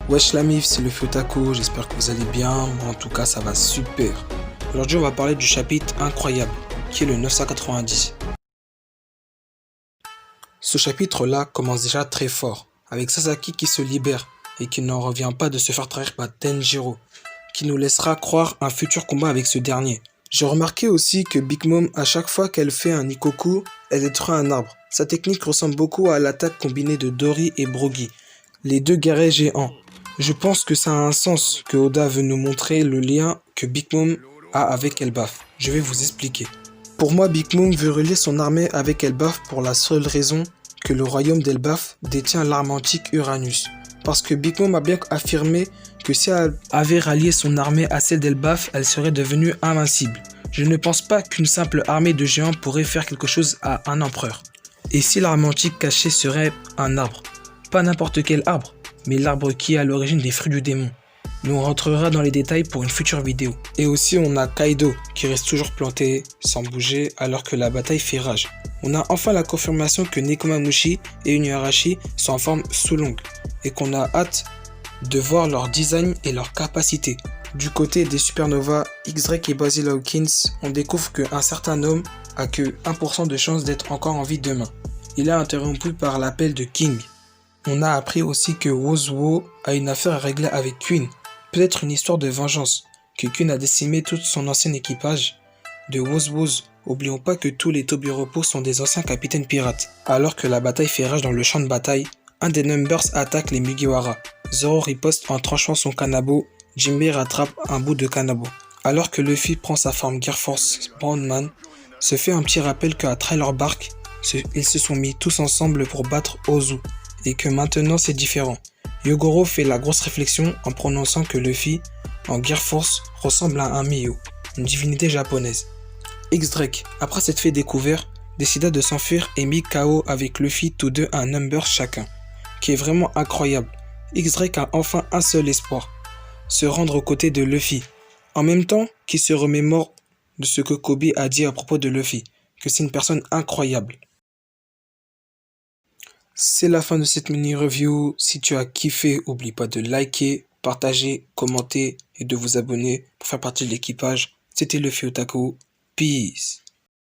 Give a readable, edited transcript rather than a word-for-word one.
Wesh la mif, c'est le Futaku, j'espère que vous allez bien, moi en tout cas ça va super. Aujourd'hui on va parler du chapitre incroyable, qui est le 990. Ce chapitre-là commence déjà très fort, avec Sasaki qui se libère et qui n'en revient pas de se faire trahir par Denjiro, qui nous laissera croire un futur combat avec ce dernier. J'ai remarqué aussi que Big Mom, à chaque fois qu'elle fait un Ikoku, elle détruit un arbre. Sa technique ressemble beaucoup à l'attaque combinée de Dori et Brogy, les deux guerriers géants. Je pense que ça a un sens que Oda veut nous montrer le lien que Big Mom a avec Elbaf. Je vais vous expliquer. Pour moi, Big Mom veut relier son armée avec Elbaf pour la seule raison que le royaume d'Elbaf détient l'arme antique Uranus. Parce que Big Mom a bien affirmé que si elle avait rallié son armée à celle d'Elbaf, elle serait devenue invincible. Je ne pense pas qu'une simple armée de géants pourrait faire quelque chose à un empereur. Et si l'arme antique cachée serait un arbre? Pas n'importe quel arbre, mais l'arbre qui est à l'origine des fruits du démon. Mais on rentrera dans les détails pour une future vidéo. Et aussi on a Kaido qui reste toujours planté, sans bouger, alors que la bataille fait rage. On a enfin la confirmation que Nekomamushi et Inuyarashi sont en forme Sulong, et qu'on a hâte de voir leur design et leur capacité. Du côté des supernovas, X-Drake et Basil Hawkins, on découvre qu'un certain homme a que 1% de chance d'être encore en vie demain. Il est interrompu par l'appel de King. On a appris aussi que Wozuo a une affaire à régler avec Queen. Peut-être une histoire de vengeance, que Queen a décimé tout son ancien équipage de Woz. Oublions pas que tous les Tobiropo sont des anciens capitaines pirates. Alors que la bataille fait rage dans le champ de bataille, un des Numbers attaque les Mugiwara. Zoro riposte en tranchant son kanabo, Jinbei rattrape un bout de kanabo. Alors que Luffy prend sa forme Gear Force Brownman, se fait un petit rappel qu'à Trailer Bark, ils se sont mis tous ensemble pour battre Ozu, et que maintenant c'est différent. Yogoro fait la grosse réflexion en prononçant que Luffy, en Gear Force, ressemble à un Miyo, une divinité japonaise. X-Drake, après s'être fait découvert, décida de s'enfuir et mit KO avec Luffy tous deux un number chacun, qui est vraiment incroyable. X-Drake a enfin un seul espoir, se rendre aux côtés de Luffy, en même temps qu'il se remémore de ce que Kobe a dit à propos de Luffy, que c'est une personne incroyable. C'est la fin de cette mini-review. Si tu as kiffé, oublie pas de liker, partager, commenter et de vous abonner pour faire partie de l'équipage. C'était le Futaku. Peace.